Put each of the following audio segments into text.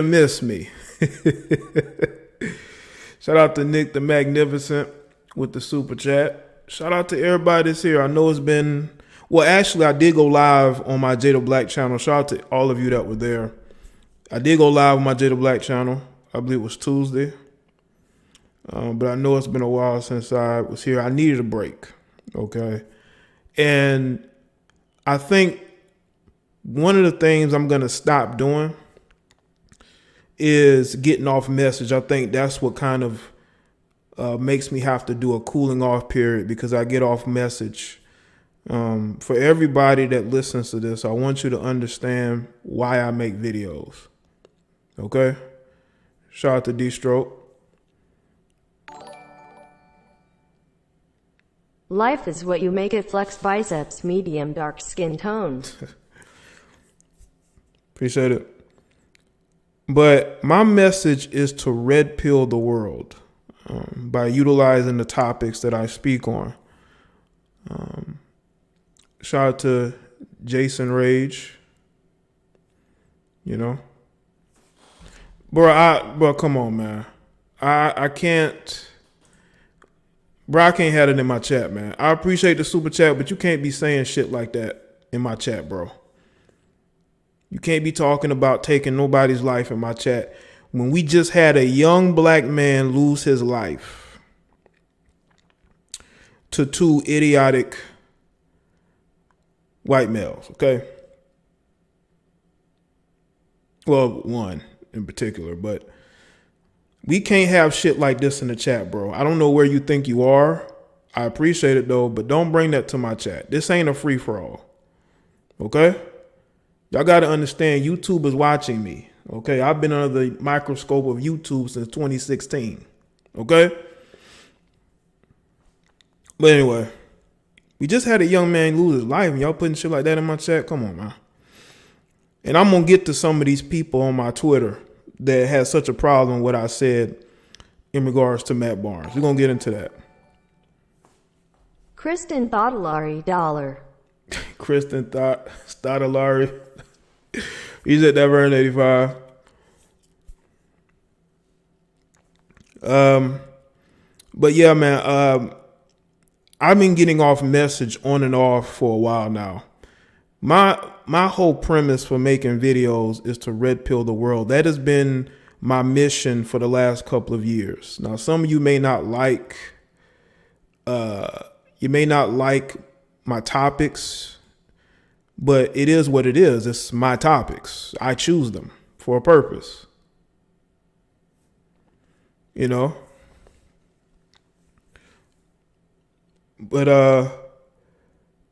Miss me. Shout out to Nick the Magnificent with the super chat. Shout out to everybody that's here. I know it's been, well, actually, I did go live on my Jada Black channel. Shout out to all of you that were there. I did go live on my Jada Black channel. I believe it was Tuesday. But I know it's been a while since I was here. I needed a break. Okay. And I think one of the things I'm going to stop doing is getting off message. I think that's what kind of makes me have to do a cooling off period, because I get off message. For everybody that listens to this, I want you to understand why I make videos. Okay? Shout out to D-Stroke. Life is what you make it. Flex biceps, medium dark skin tone. Appreciate it. But my message is to red pill the world by utilizing the topics that I speak on. Shout out to Jason Rage. You know, bro, come on, man. I can't. Bro, I can't have it in my chat, man. I appreciate the super chat, but you can't be saying shit like that in my chat, bro. You can't be talking about taking nobody's life in my chat when we just had a young black man lose his life to two idiotic white males, okay? Well, one in particular, but we can't have shit like this in the chat, bro. I don't know where you think you are. I appreciate it, though, but don't bring that to my chat. This ain't a free-for-all, okay? Y'all got to understand, YouTube is watching me, okay? I've been under the microscope of YouTube since 2016, okay? But anyway, we just had a young man lose his life, and y'all putting shit like that in my chat? Come on, man. And I'm going to get to some of these people on my Twitter that has such a problem with what I said in regards to Matt Barnes. We're going to get into that. Kristin Thottelari dollar. Kristin Thottelari. He's at that Vern 85. But yeah, man, I've been getting off message on and off for a while now. My whole premise for making videos is to red pill the world. That has been my mission for the last couple of years. Now, some of you may not like my topics, but it is what it is. It's my topics. I choose them for a purpose. You know? But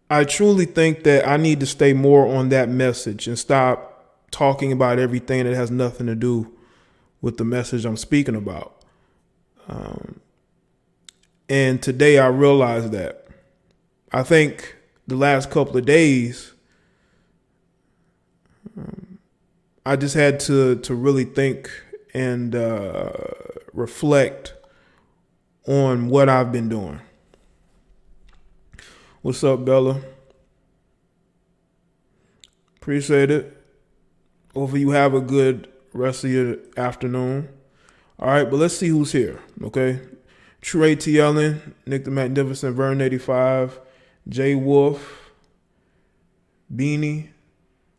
I truly think that I need to stay more on that message and stop talking about everything that has nothing to do with the message I'm speaking about. And today I realized that. I think the last couple of days, I just had to really think and reflect on what I've been doing. What's up, Bella? Appreciate it. Hopefully you have a good rest of your afternoon. All right, but let's see who's here, okay? Trey T. Ellen, Nick the Magnificent, Vern 85, Jay Wolf, Beanie,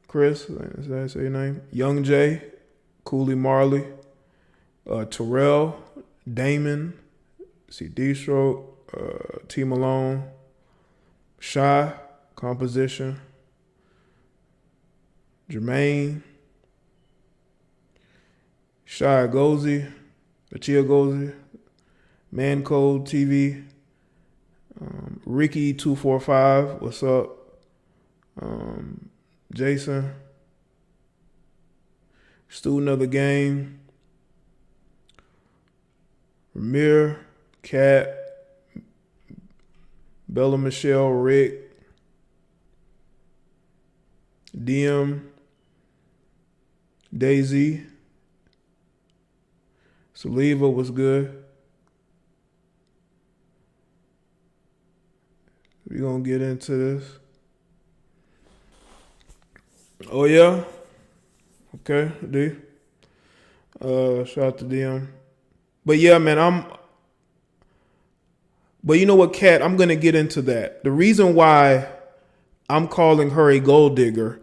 Chris, did I say your name? Young Jay, Cooley Marley, Terrell, Damon, see D-Stroke, T. Malone, Shy, Composition, Jermaine, Shy Gozy, Achia Gozy, Man Code TV, Ricky 245, what's up? Jason, Student of the Game, Ramir, Cat, Bella Michelle, Rick, DM, Daisy, Saliva was good. We're going to get into this. Oh, yeah? Okay, D. Shout out to them. But yeah, man, but you know what, Kat? I'm going to get into that. The reason why I'm calling her a gold digger,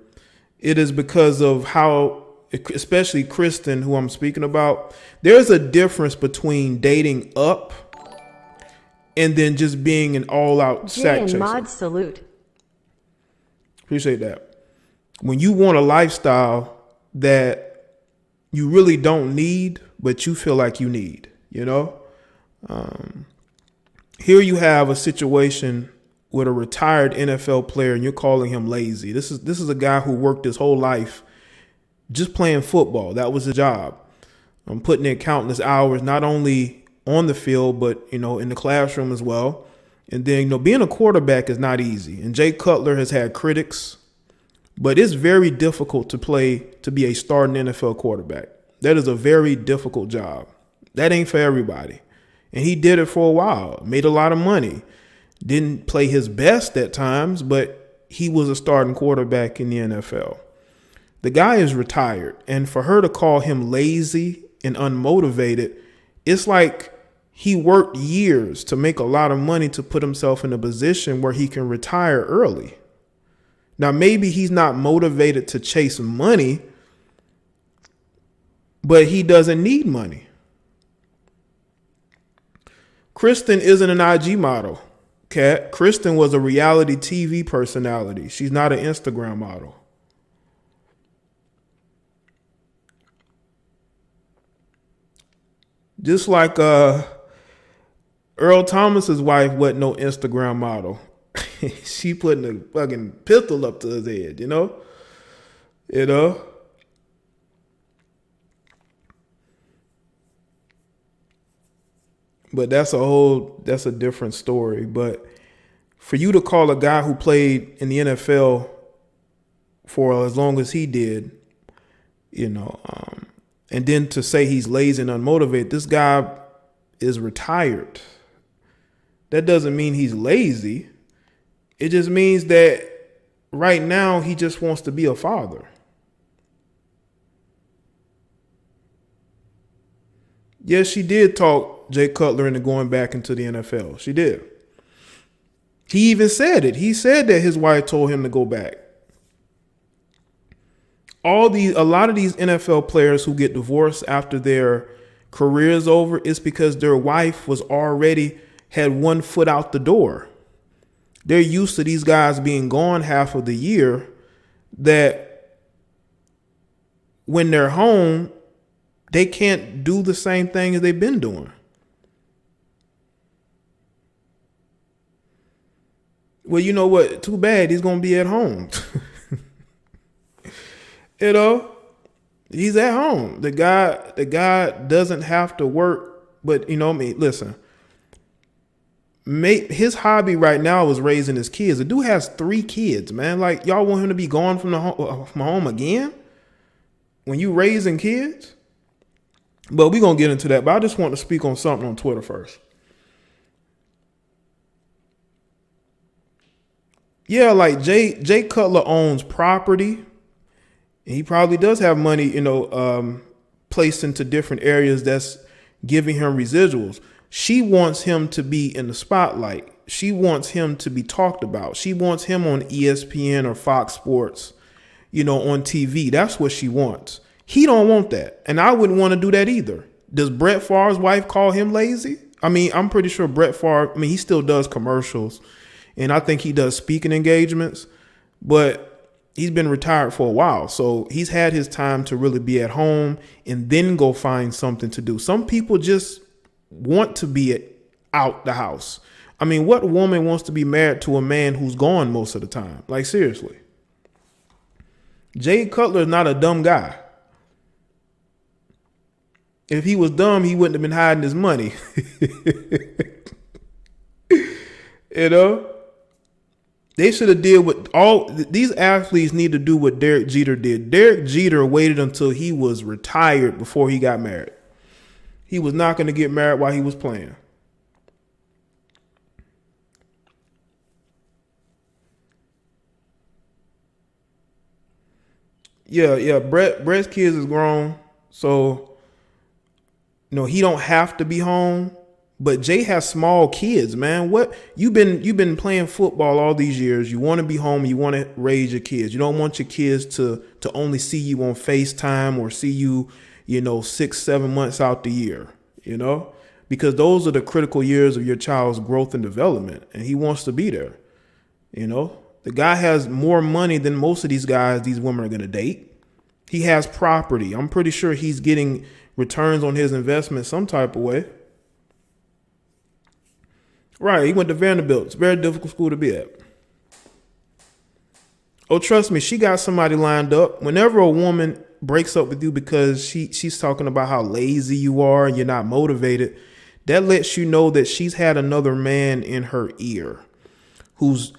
it is because of how, especially Kristin, who I'm speaking about, there's a difference between dating up and then just being an all-out sack chaser. Mod salute. Appreciate that. When you want a lifestyle that you really don't need, but you feel like you need, you know? Here you have a situation with a retired NFL player and you're calling him lazy. This is a guy who worked his whole life just playing football. That was his job. I'm putting in countless hours, not only on the field, but, you know, in the classroom as well. And then, you know, being a quarterback is not easy. And Jay Cutler has had critics, but it's very difficult to be a starting NFL quarterback. That is a very difficult job. That ain't for everybody. And he did it for a while, made a lot of money. Didn't play his best at times, but he was a starting quarterback in the NFL. The guy is retired, and for her to call him lazy and unmotivated, it's like he worked years to make a lot of money to put himself in a position where he can retire early. Now, maybe he's not motivated to chase money, but he doesn't need money. Kristin isn't an IG model, Kat. Kristin was a reality TV personality. She's not an Instagram model. Just like Earl Thomas's wife wasn't no Instagram model. She putting a fucking pistol up to his head, you know? You know? But that's a different story. But for you to call a guy who played in the NFL for as long as he did, you know, and then to say he's lazy and unmotivated, this guy is retired. That doesn't mean he's lazy. It just means that right now he just wants to be a father. Yes, she did talk Jay Cutler into going back into the NFL. She did. He even said it. He said that his wife told him to go back. A lot of these NFL players who get divorced after their career is over, it's because their wife had one foot out the door. They're used to these guys being gone half of the year, that when they're home, they can't do the same thing as they've been doing. Well, you know what? Too bad he's going to be at home. You know, he's at home. The guy doesn't have to work, but you know what I mean? Listen, his hobby right now is raising his kids. The dude has 3 kids, man. Like, y'all want him to be gone from home again when you raising kids? But we're going to get into that. But I just want to speak on something on Twitter first. Yeah, like Jay Cutler owns property. And he probably does have money, you know, placed into different areas that's giving him residuals. She wants him to be in the spotlight. She wants him to be talked about. She wants him on ESPN or Fox Sports, you know, on TV. That's what she wants. He don't want that. And I wouldn't want to do that either. Does Brett Favre's wife call him lazy? I mean, I'm pretty sure Brett Favre, he still does commercials. And I think he does speaking engagements. But he's been retired for a while. So he's had his time to really be at home and then go find something to do. Some people just want to be out the house. I mean, what woman wants to be married to a man who's gone most of the time? Like, seriously. Jay Cutler is not a dumb guy. If he was dumb, he wouldn't have been hiding his money. You know? They should have dealt with these athletes need to do what Derek Jeter did. Derek Jeter waited until he was retired before he got married. He was not going to get married while he was playing. Yeah. Brett's kids is grown, so he don't have to be home. But Jay has small kids, man. What you've been playing football all these years. You want to be home. You want to raise your kids. You don't want your kids to only see you on FaceTime or see you, 6-7 months out the year, because those are the critical years of your child's growth and development. And he wants to be there. The guy has more money than most of these guys these women are going to date. He has property. I'm pretty sure he's getting returns on his investment some type of way. Right, he went to Vanderbilt. It's a very difficult school to be at. Oh, trust me, she got somebody lined up. Whenever a woman breaks up with you because she's talking about how lazy you are and you're not motivated, that lets you know that she's had another man in her ear who's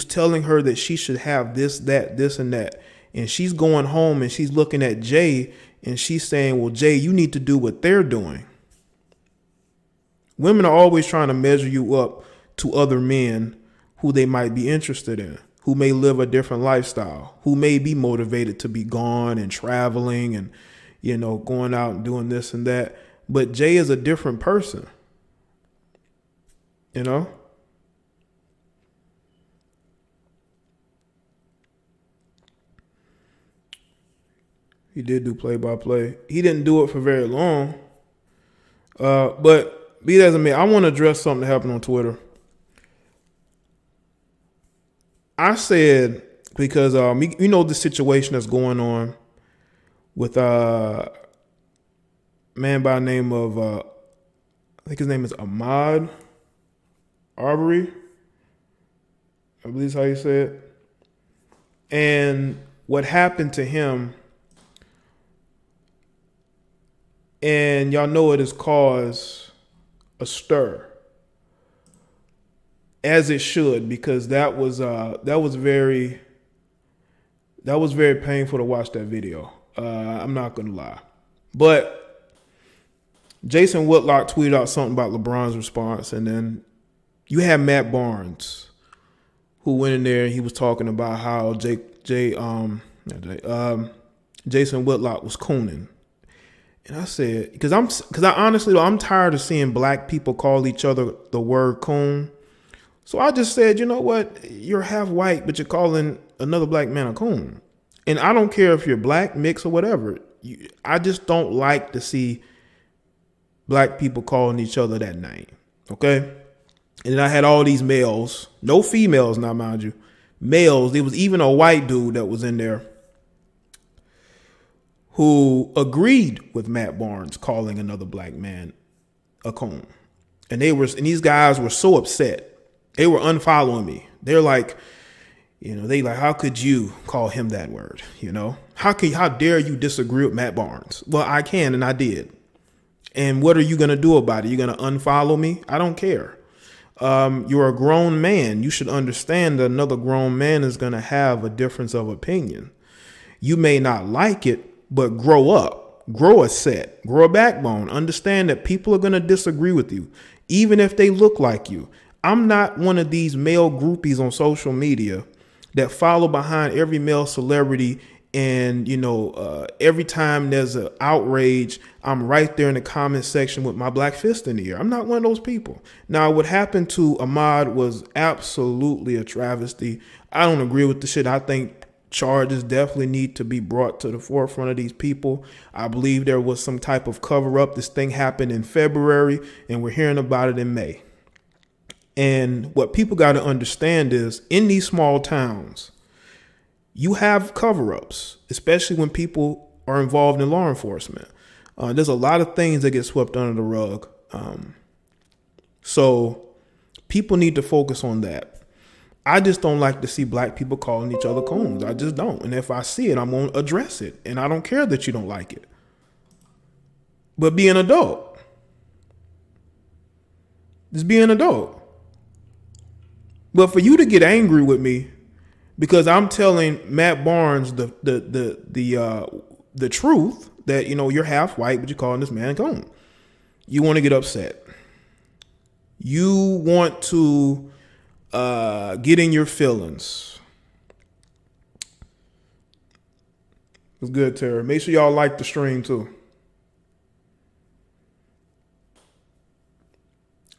telling her that she should have this, that, this, and that. And she's going home and she's looking at Jay and she's saying, well, Jay, you need to do what they're doing. Women are always trying to measure you up to other men who they might be interested in, who may live a different lifestyle, who may be motivated to be gone and traveling and, going out and doing this and that. But Jay is a different person, He did do play-by-play. He didn't do it for very long, but be that as it may, I want to address something that happened on Twitter. I said, because the situation that's going on with a man by the name of I think his name is Ahmaud Arbery. I believe is how you say it. And what happened to him, and y'all know it has caused a stir, as it should, because that was very painful to watch that video. I'm not gonna lie, but Jason Whitlock tweeted out something about LeBron's response, and then you had Matt Barnes, who went in there and he was talking about how Jason Whitlock was cooning. And I said, because I honestly, I'm tired of seeing black people call each other the word coon. So I just said, you know what? You're half white, but you're calling another black man a coon. And I don't care if you're black, mixed, or whatever. I just don't like to see black people calling each other that name. Okay? And then I had all these males, no females now, mind you, males. There was even a white dude that was in there who agreed with Matt Barnes calling another black man a coon. And these guys were so upset. They were unfollowing me. They're like, how could you call him that word? How dare you disagree with Matt Barnes? Well, I can, and I did. And what are you going to do about it? You're going to unfollow me? I don't care. You're a grown man. You should understand that another grown man is going to have a difference of opinion. You may not like it, but grow up, grow a set, grow a backbone. Understand that people are going to disagree with you, even if they look like you. I'm not one of these male groupies on social media that follow behind every male celebrity. And, every time there's an outrage, I'm right there in the comment section with my black fist in the air. I'm not one of those people. Now, what happened to Ahmaud was absolutely a travesty. I don't agree with the shit. I think charges definitely need to be brought to the forefront of these people. I believe there was some type of cover up. This thing happened in February and we're hearing about it in May. And what people got to understand is in these small towns, you have cover ups, especially when people are involved in law enforcement. There's a lot of things that get swept under the rug. So people need to focus on that. I just don't like to see black people calling each other coons. I just don't. And if I see it, I'm going to address it. And I don't care that you don't like it. But be an adult. Just be an adult. But for you to get angry with me because I'm telling Matt Barnes the truth that, you're half white, but you're calling this man a coon. You want to get upset. You want to get in your feelings. It's good, Tara. Make sure y'all like the stream too.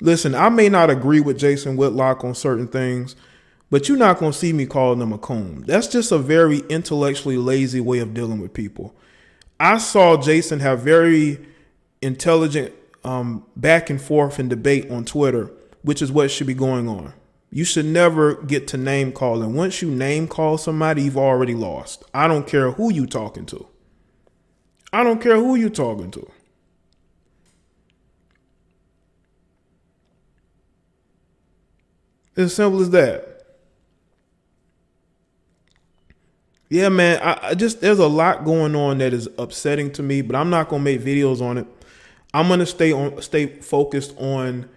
Listen, I may not agree with Jason Whitlock on certain things, but you're not going to see me calling him a coon. That's just a very intellectually lazy way of dealing with people. I saw Jason have very intelligent back and forth and debate on Twitter, which is what should be going on. You should never get to name calling. Once you name call somebody, you've already lost. I don't care who you talking to. I don't care who you talking to. It's as simple as that. Yeah, man, I just, there's a lot going on that is upsetting to me, but I'm not going to make videos on it. I'm going to stay focused on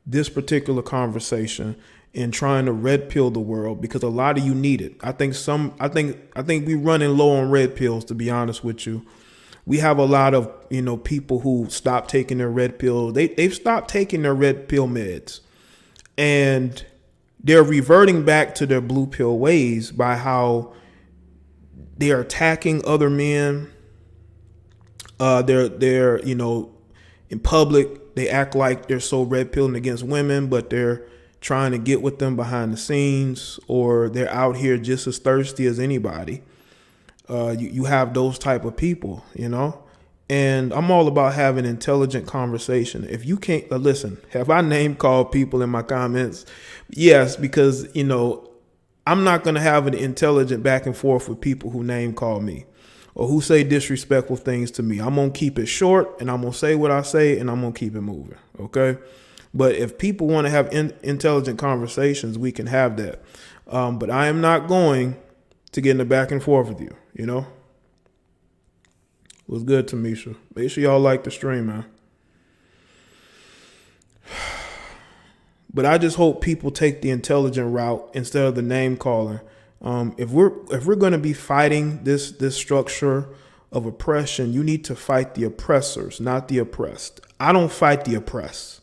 this particular conversation and trying to red pill the world, because a lot of you need it. I think we running low on red pills, to be honest with you. We have a lot of, people who stopped taking their red pill. They've stopped taking their red pill meds, and they're reverting back to their blue pill ways by how they are attacking other men. They're in public, they act like they're so red pilling against women, but they're trying to get with them behind the scenes, or they're out here just as thirsty as anybody. You have those type of people, and I'm all about having intelligent conversation. If you can't listen, have I name called people in my comments? Yes, because, I'm not going to have an intelligent back and forth with people who name call me or who say disrespectful things to me. I'm going to keep it short, and I'm going to say what I say, and I'm going to keep it moving. Okay. But if people want to have intelligent conversations, we can have that. But I am not going to get in the back and forth with you, It was good, Tamisha. Make sure y'all like the stream, man. But I just hope people take the intelligent route instead of the name calling. If we're going to be fighting this structure of oppression, you need to fight the oppressors, not the oppressed. I don't fight the oppressed.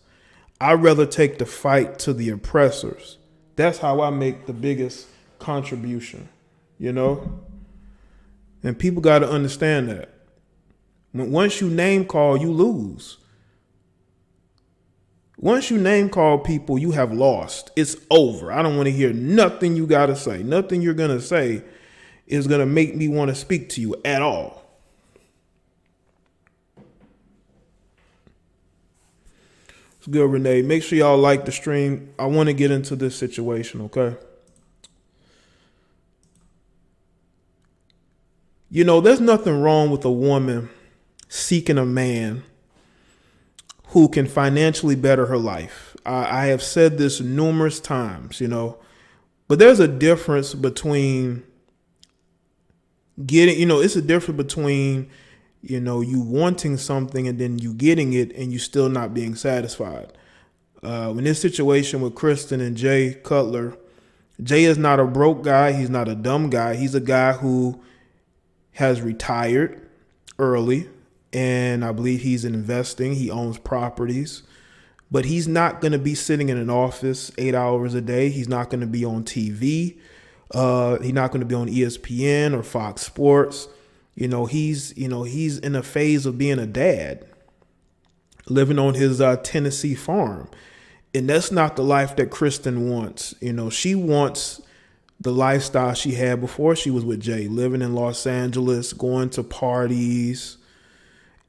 I'd rather take the fight to the oppressors. That's how I make the biggest contribution, And people got to understand that. Once you name call, you lose. Once you name call people, you have lost. It's over. I don't want to hear nothing you got to say. Nothing you're going to say is going to make me want to speak to you at all. It's good, Renee. Make sure y'all like the stream. I want to get into this situation, okay? There's nothing wrong with a woman seeking a man who can financially better her life. I have said this numerous times, but there's a difference between it's a difference between, you wanting something and then you getting it and you still not being satisfied. In this situation with Kristin and Jay Cutler, Jay is not a broke guy. He's not a dumb guy. He's a guy who has retired early, and I believe he's investing. He owns properties, but he's not going to be sitting in an office 8 hours a day. He's not going to be on TV. He's not going to be on ESPN or Fox Sports. He's in a phase of being a dad, living on his Tennessee farm. And that's not the life that Kristin wants. She wants the lifestyle she had before she was with Jay, living in Los Angeles, going to parties.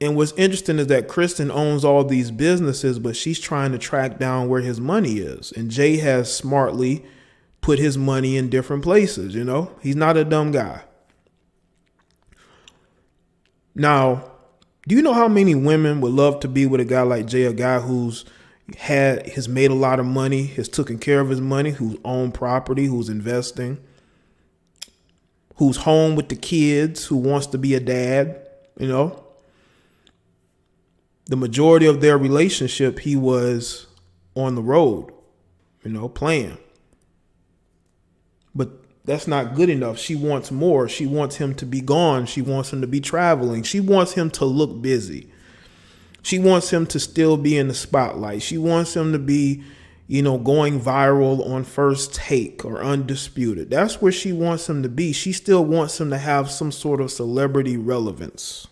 And what's interesting is that Kristin owns all these businesses, but she's trying to track down where his money is. And Jay has smartly put his money in different places. He's not a dumb guy. Now, do you know how many women would love to be with a guy like Jay, a guy has made a lot of money, has taken care of his money, who's owned property, who's investing, who's home with the kids, who wants to be a dad, The majority of their relationship, he was on the road, playing. But that's not good enough. She wants more. She wants him to be gone. She wants him to be traveling. She wants him to look busy. She wants him to still be in the spotlight. She wants him to be, going viral on First Take or Undisputed. That's where she wants him to be. She still wants him to have some sort of celebrity relevance.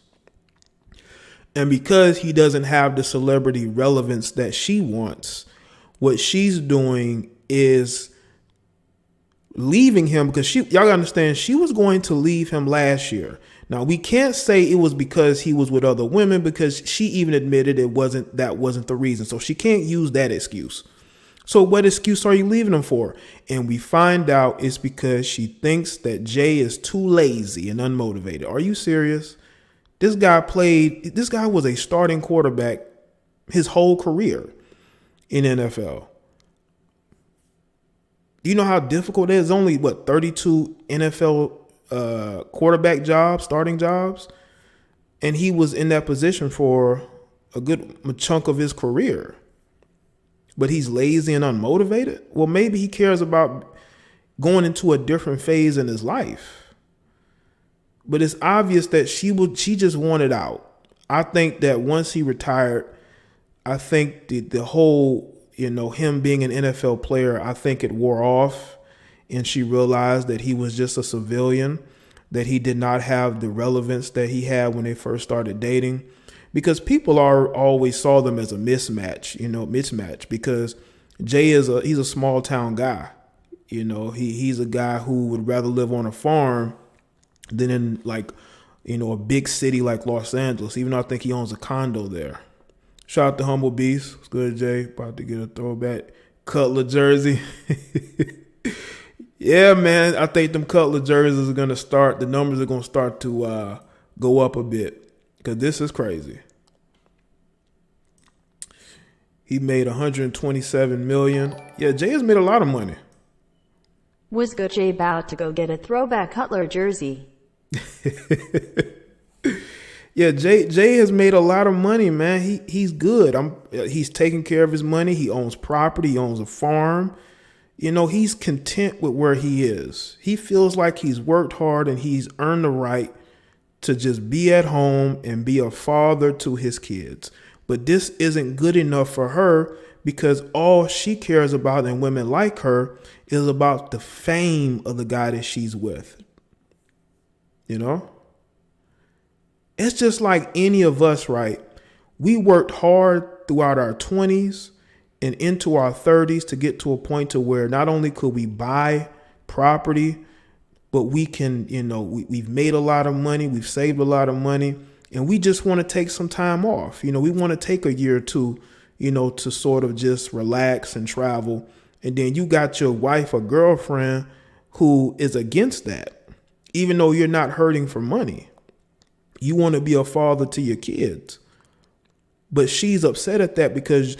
And because he doesn't have the celebrity relevance that she wants, What she's doing is leaving him because y'all gotta understand, she was going to leave him last year. Now, we can't say it was because he was with other women, because she even admitted that wasn't the reason. So she can't use that excuse. So what excuse are you leaving him for? And we find out it's because she thinks that Jay is too lazy and unmotivated. Are you serious? This guy was a starting quarterback his whole career in NFL. Do you know how difficult it is? Only 32 NFL quarterback jobs, starting jobs, and he was in that position for a good chunk of his career. But he's lazy and unmotivated. Well, maybe he cares about going into a different phase in his life. But it's obvious that she just wanted out. I think that once he retired, I think the whole, him being an NFL player, I think it wore off, and she realized that he was just a civilian, that he did not have the relevance that he had when they first started dating, because people always saw them as a mismatch, because Jay he's a small town guy. He's a guy who would rather live on a farm than in a big city like Los Angeles, even though I think he owns a condo there. Shout out to Humble Beast. It's good, Jay. About to get a throwback Cutler jersey. Yeah, man. I think them Cutler jerseys are going to start. The numbers are going to start to go up a bit, because this is crazy. He made $127 million. Yeah, Jay has made a lot of money. Was good Jay about to go get a throwback Cutler jersey? Yeah, Jay has made a lot of money, man. He's good. He's taking care of his money. He owns property. He owns a farm. He's content with where he is. He feels like he's worked hard and he's earned the right to just be at home and be a father to his kids. But this isn't good enough for her, because all she cares about, and women like her, is about the fame of the guy that she's with. It's just like any of us, right? We worked hard throughout our 20s and into our 30s to get to a point to where not only could we buy property, but we can, we've made a lot of money, we've saved a lot of money, and we just want to take some time off. We want to take a year or two, to sort of just relax and travel. And then you got your wife or girlfriend who is against that, even though you're not hurting for money. You want to be a father to your kids. But she's upset at that because,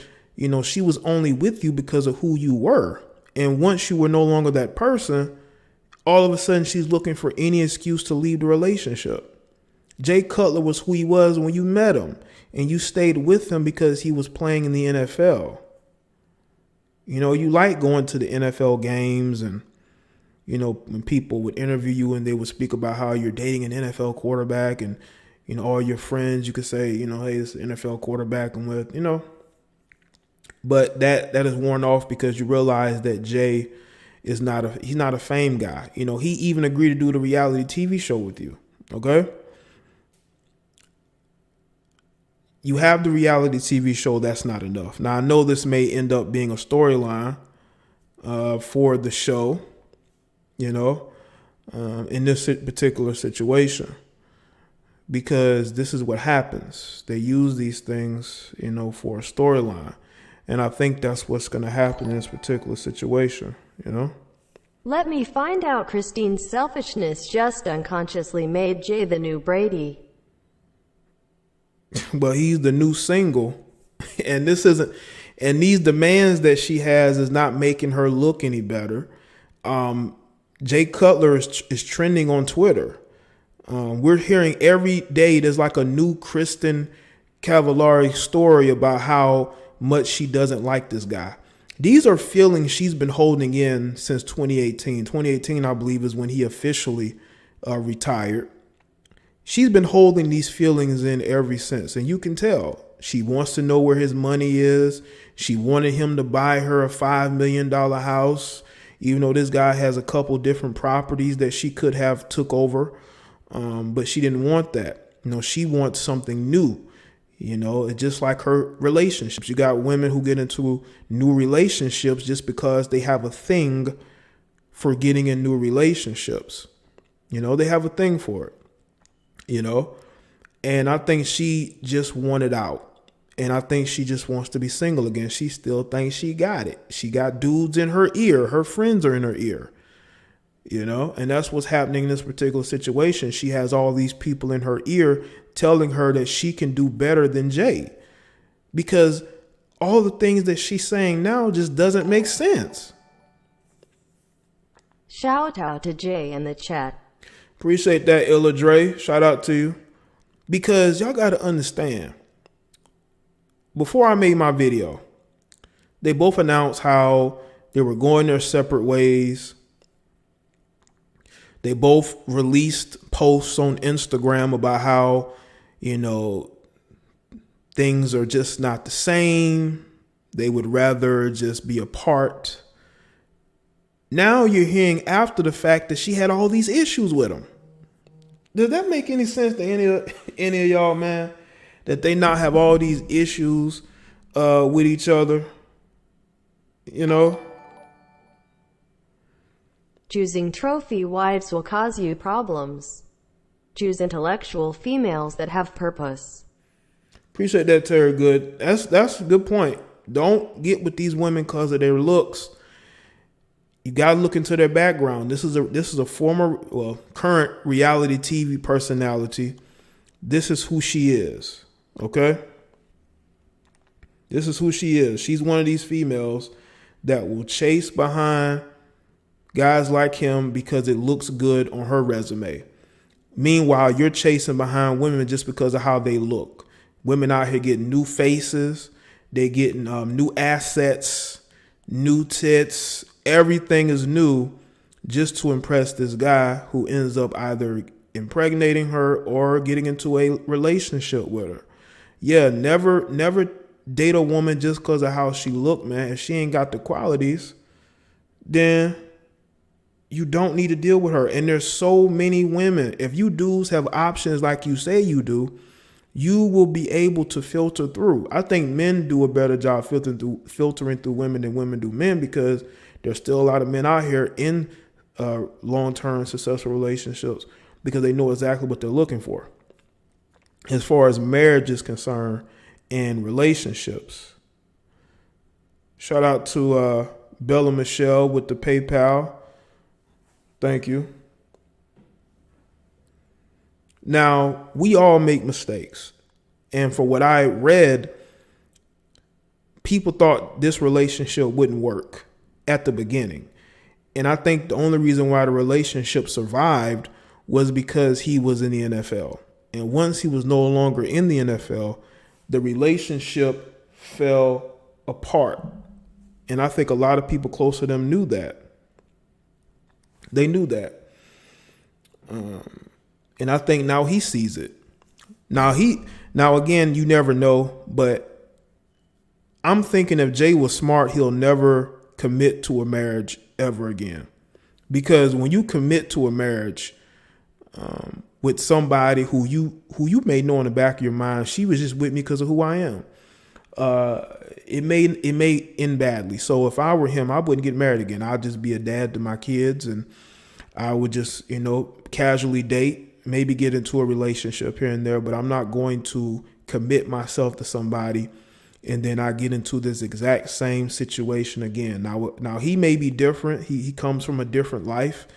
she was only with you because of who you were. And once you were no longer that person, all of a sudden she's looking for any excuse to leave the relationship. Jay Cutler was who he was when you met him, and you stayed with him because he was playing in the NFL. You like going to the NFL games, and when people would interview you and they would speak about how you're dating an NFL quarterback, and, all your friends, you could say, hey, it's an NFL quarterback I'm with, but that is worn off because you realize that Jay is he's not a fame guy. He even agreed to do the reality TV show with you. Okay. You have the reality TV show. That's not enough. Now, I know this may end up being a storyline for the show, in this particular situation, because this is what happens. They use these things, for a storyline. And I think that's what's going to happen in this particular situation, Let me find out. Kristine's selfishness just unconsciously made Jay the new Brady. But he's the new single, and these demands that she has is not making her look any better. Jay Cutler is trending on Twitter. We're hearing every day there's like a new Kristin Cavallari story about how much she doesn't like this guy. These are feelings she's been holding in since 2018. 2018, I believe, is when he officially retired. She's been holding these feelings in ever since, and you can tell. She wants to know where his money is. She wanted him to buy her a $5 million house, even though this guy has a couple different properties that she could have took over, but she didn't want that. She wants something new. You know, it's just like her relationships. You got women who get into new relationships just because they have a thing for getting in new relationships. You know, they have a thing for it, you know, and I think she just wanted out. And I think she just wants to be single again. She still thinks she got it. She got dudes in her ear. Her friends are in her ear, you know, and that's what's happening in this particular situation. She has all these people in her ear telling her that she can do better than Jay, because all the things that she's saying now just doesn't make sense. Shout out to Jay in the chat. Appreciate that, Illa Dre. Shout out to you. Because y'all got to understand, before I made my video, they both announced how they were going their separate ways. They both released posts on Instagram about how, you know, things are just not the same. They would rather just be apart. Now you're hearing after the fact that she had all these issues with him. Does that make any sense to any of y'all, man? That they not have all these issues with each other, you know? Choosing trophy wives will cause you problems. Choose intellectual females that have purpose. Appreciate that, Terry Good. That's a good point. Don't get with these women because of their looks. You gotta look into their background. This is a former, current reality TV personality. This is who she is. Okay? This is who she is. She's one of these females that will chase behind guys like him because it looks good on her resume. Meanwhile, you're chasing behind women just because of how they look. Women out here getting new faces. They're getting new assets, new tits. Everything is new just to impress this guy who ends up either impregnating her or getting into a relationship with her. Yeah, never date a woman just because of how she look, man. If she ain't got the qualities, then you don't need to deal with her. And there's so many women. If you dudes have options like you say you do, you will be able to filter through. I think men do a better job filtering through women than women do men, because there's still a lot of men out here in long-term successful relationships because they know exactly what they're looking for as far as marriage is concerned and relationships. Shout out to Bella Michelle with the PayPal. Thank you. Now, we all make mistakes. And for what I read, people thought this relationship wouldn't work at the beginning. And I think the only reason why the relationship survived was because he was in the NFL. And once he was no longer in the NFL, the relationship fell apart. And I think a lot of people close to them knew that. They knew that. And I think now he sees it. Now again, you never know, but I'm thinking if Jay was smart, he'll never commit to a marriage ever again. Because when you commit to a marriage with somebody who you may know in the back of your mind, she was just with me because of who I am, it may end badly. So if I were him, I wouldn't get married again. I'd just be a dad to my kids, and I would just, casually date, maybe get into a relationship here and there, but I'm not going to commit myself to somebody and then I get into this exact same situation again. Now he may be different. He comes from a different life,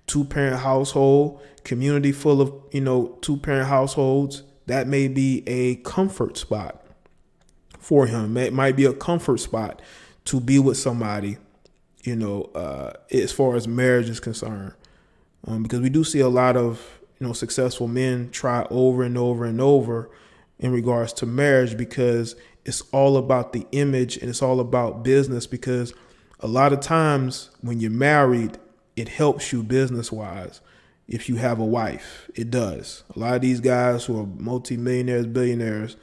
2-parent household, community full of, 2-parent households. That may be a comfort spot for him. It might be a comfort spot to be with somebody, as far as marriage is concerned. Because we do see a lot of, successful men try over and over and over in regards to marriage, because it's all about the image and it's all about business. Because a lot of times when you're married, it helps you business wise. If you have a wife, it does. A lot of these guys who are multimillionaires, billionaires,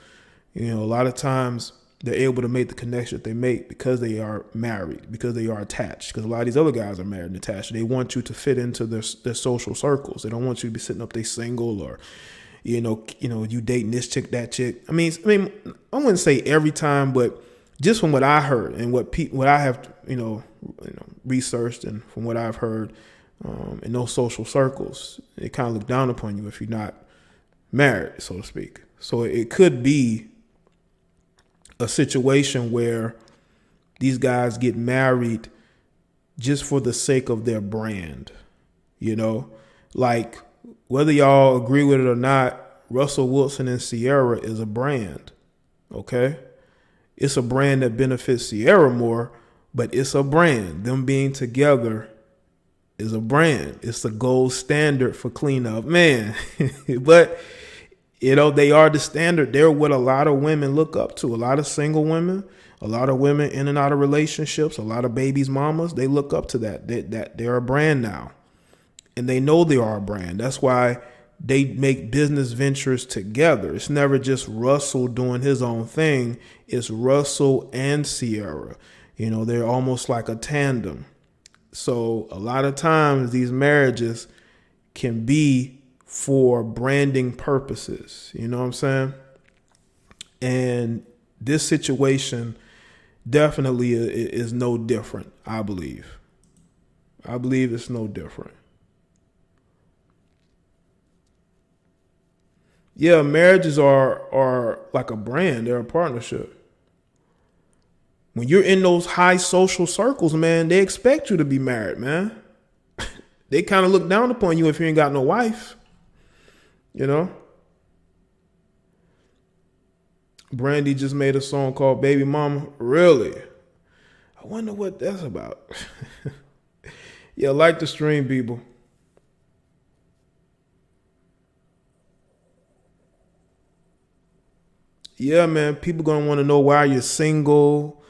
a lot of times they're able to make the connection that they make because they are married, because they are attached. Because a lot of these other guys are married and attached. They want you to fit into their social circles. They don't want you to be sitting up there single or, you dating this chick, that chick. I mean, I wouldn't say every time, but just from what I heard and what I have, researched, and from what I've heard in those social circles, they kind of look down upon you if you're not married, so to speak. So it could be a situation where these guys get married just for the sake of their brand, like whether y'all agree with it or not, Russell Wilson and Ciara is a brand. Okay. It's a brand that benefits Ciara more, but it's a brand. Them being together is a brand. It's the gold standard for cleanup, man. But, they are the standard. They're what a lot of women look up to. A lot of single women, a lot of women in and out of relationships, a lot of babies' mamas, they look up to that. They're a brand now. And they know they are a brand. That's why they make business ventures together. It's never just Russell doing his own thing. It's Russell and Ciara. They're almost like a tandem. So a lot of times these marriages can be for branding purposes. You know what I'm saying? And this situation definitely is no different, I believe. I believe it's no different. Yeah, marriages are like a brand. They're a partnership. When you're in those high social circles, man, they expect you to be married, man. They kind of look down upon you if you ain't got no wife. Brandy just made a song called Baby Mama. Really? I wonder what that's about. Yeah, like the stream, people. Yeah, man, people going to want to know why you're single.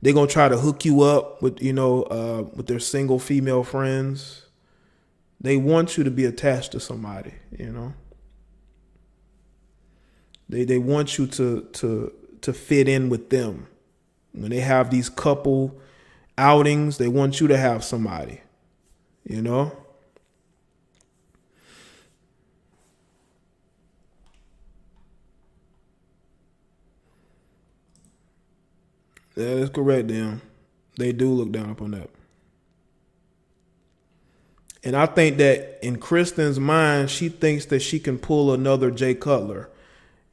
They're going to try to hook you up with, with their single female friends. They want you to be attached to somebody, They want you to fit in with them. When they have these couple outings, they want you to have somebody, Yeah, that's correct, damn. They do look down upon that. And I think that in Kristin's mind, she thinks that she can pull another Jay Cutler.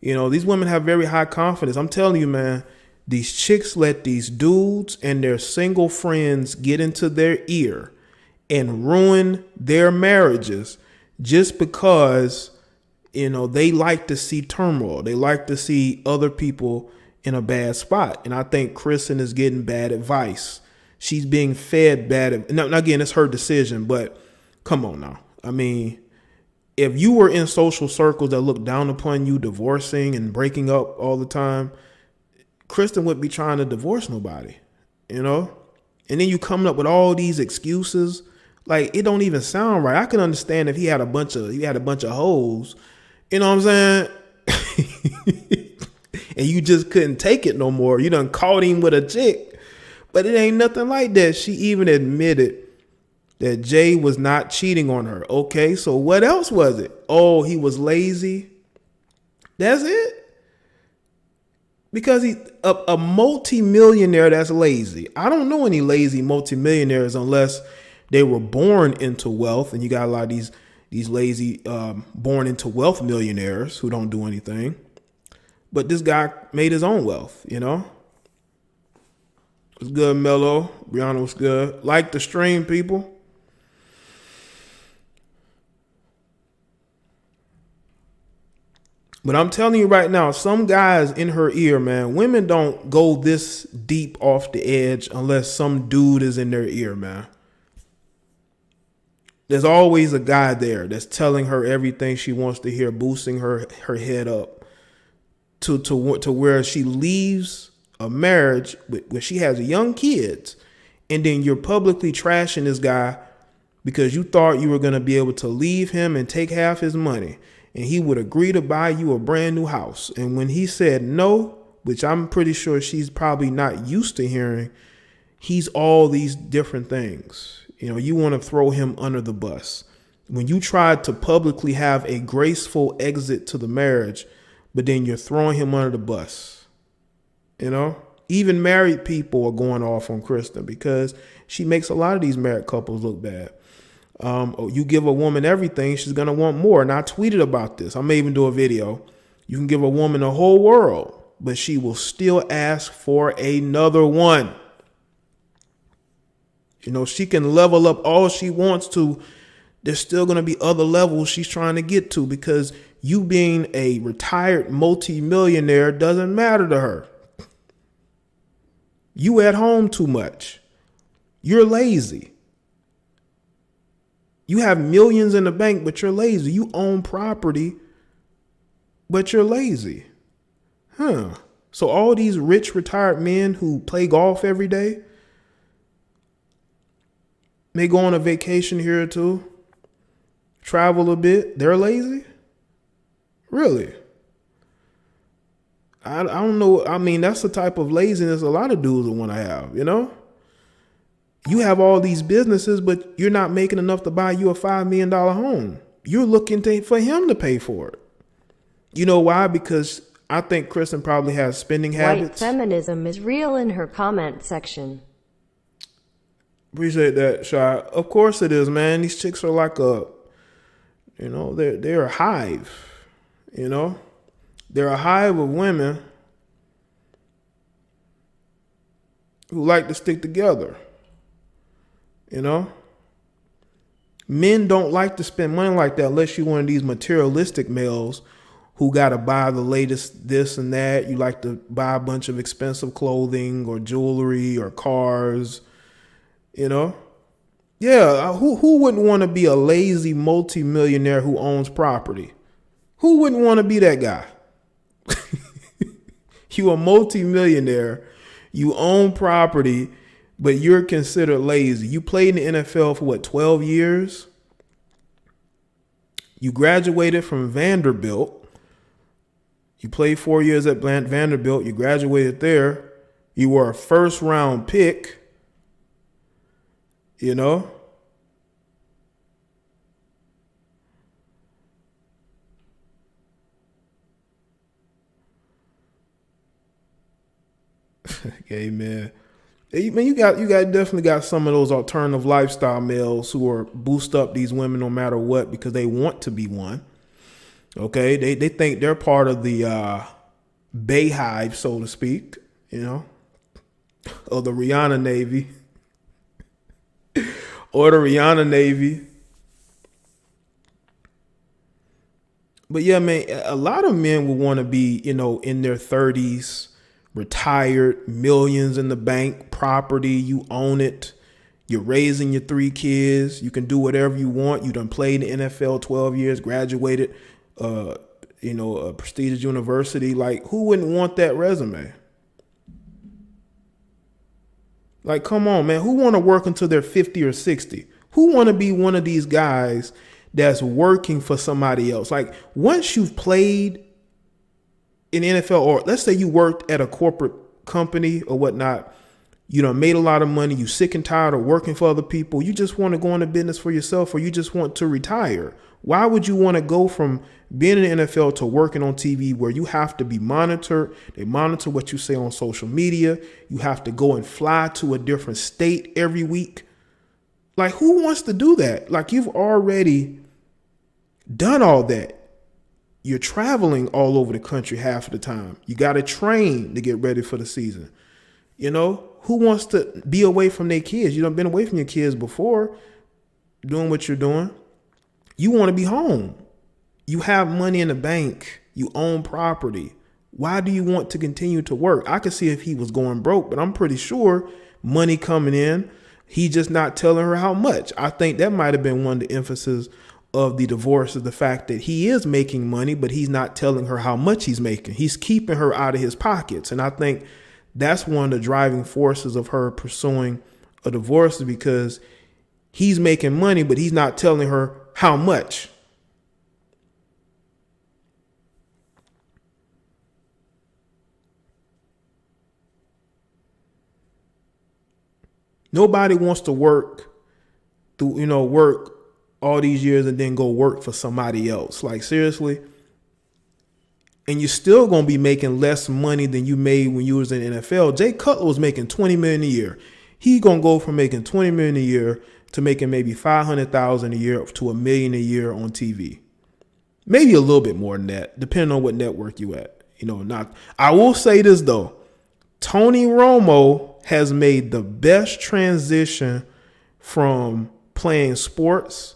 These women have very high confidence. I'm telling you, man, these chicks let these dudes and their single friends get into their ear and ruin their marriages just because, they like to see turmoil. They like to see other people in a bad spot. And I think Kristin is getting bad advice. She's being fed bad. Now, again, it's her decision, but come on now. I mean, if you were in social circles that look down upon you divorcing and breaking up all the time, Kristin wouldn't be trying to divorce nobody, And then you coming up with all these excuses. Like, it don't even sound right. I can understand if he had a bunch of hoes, you know what I'm saying? And you just couldn't take it no more. You done caught him with a chick. But it ain't nothing like that. She even admitted that Jay was not cheating on her. Okay, so what else was it? Oh, he was lazy. That's it? Because he's a multimillionaire that's lazy. I don't know any lazy multimillionaires unless they were born into wealth. And you got a lot of these lazy born into wealth millionaires who don't do anything. But this guy made his own wealth, What's good, Mello? Brianna, what's good? Like the stream, people. But I'm telling you right now, some guys in her ear, man, women don't go this deep off the edge unless some dude is in their ear, man. There's always a guy there that's telling her everything she wants to hear, boosting her head up to where she leaves a marriage where she has young kids, and then you're publicly trashing this guy because you thought you were going to be able to leave him and take half his money. And he would agree to buy you a brand new house. And when he said no, which I'm pretty sure she's probably not used to hearing, he's all these different things. You want to throw him under the bus. When you try to publicly have a graceful exit to the marriage, but then you're throwing him under the bus. Even married people are going off on Kristin because she makes a lot of these married couples look bad. You give a woman everything, she's going to want more. And I tweeted about this. I may even do a video. You can give a woman the whole world, but she will still ask for another one. She can level up all she wants to. There's still going to be other levels she's trying to get to because you being a retired multimillionaire doesn't matter to her. You at home too much. You're lazy. You have millions in the bank, but you're lazy. You own property, but you're lazy. So all these rich retired men who play golf every day, may go on a vacation here or two, travel a bit, they're lazy? Really? I don't know. I mean, that's the type of laziness a lot of dudes would want to have, You have all these businesses, but you're not making enough to buy you a $5 million home. You're looking for him to pay for it. You know why? Because I think Kristin probably has spending habits. White feminism is real in her comment section. Appreciate that, Shy. Of course it is, man. These chicks are like they're a hive, They're a hive of women who like to stick together, Men don't like to spend money like that unless you're one of these materialistic males who got to buy the latest this and that. You like to buy a bunch of expensive clothing or jewelry or cars, Yeah, who wouldn't want to be a lazy multimillionaire who owns property? Who wouldn't want to be that guy? You a multimillionaire, you own property, but you're considered lazy. You played in the NFL for 12 years? You graduated from Vanderbilt. You played 4 years at Vanderbilt. You graduated there. You were a first round pick. Okay, man. You definitely got some of those alternative lifestyle males who are boost up these women no matter what because they want to be one. Okay, they think they're part of the Bayhive, so to speak, or the Rihanna Navy. Or the Rihanna Navy. But yeah, man, a lot of men would want to be, in their 30s, retired, millions in the bank, property, you own it. You're raising your 3 kids. You can do whatever you want. You done played in the NFL 12 years, graduated, a prestigious university. Like, who wouldn't want that resume? Like, come on, man. Who want to work until they're 50 or 60? Who want to be one of these guys that's working for somebody else? Like, once you've played in the NFL, or let's say you worked at a corporate company or whatnot, you done made a lot of money, you sick and tired of working for other people, you just want to go into business for yourself, or you just want to retire. Why would you want to go from being in the NFL to working on TV where you have to be monitored? They monitor what you say on social media. You have to go and fly to a different state every week. Like, who wants to do that? Like, you've already done all that. You're traveling all over the country half of the time. You got to train to get ready for the season. Who wants to be away from their kids? You done been away from your kids before doing what you're doing. You want to be home. You have money in the bank. You own property. Why do you want to continue to work? I could see if he was going broke, but I'm pretty sure money coming in, he just not telling her how much. I think that might have been one of the emphasis of the divorce, is the fact that he is making money, but he's not telling her how much he's making. He's keeping her out of his pockets. And I think that's one of the driving forces of her pursuing a divorce, is because he's making money, but he's not telling her how much. Nobody wants to work all these years and then go work for somebody else. Like, seriously. And you're still going to be making less money than you made when you was in the NFL. Jay Cutler was making $20 million a year. He going to go from making $20 million a year to making maybe $500,000 a year to $1 million a year on TV. Maybe a little bit more than that, depending on what network you at. Not. I will say this though. Tony Romo has made the best transition from playing sports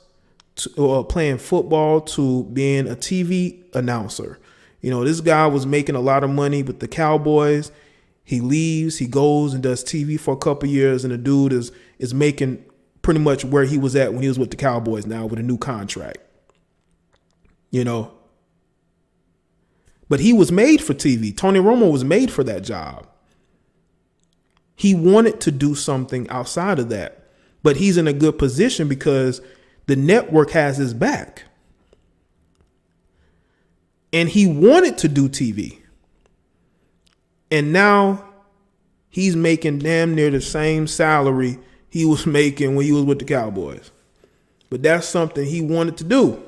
to playing football to being a TV announcer. This guy was making a lot of money with the Cowboys. He leaves, he goes and does TV for a couple years, and the dude is making pretty much where he was at when he was with the Cowboys now with a new contract. But he was made for TV. Tony Romo was made for that job. He wanted to do something outside of that, but he's in a good position because the network has his back. And he wanted to do TV. And now he's making damn near the same salary he was making when he was with the Cowboys. But that's something he wanted to do.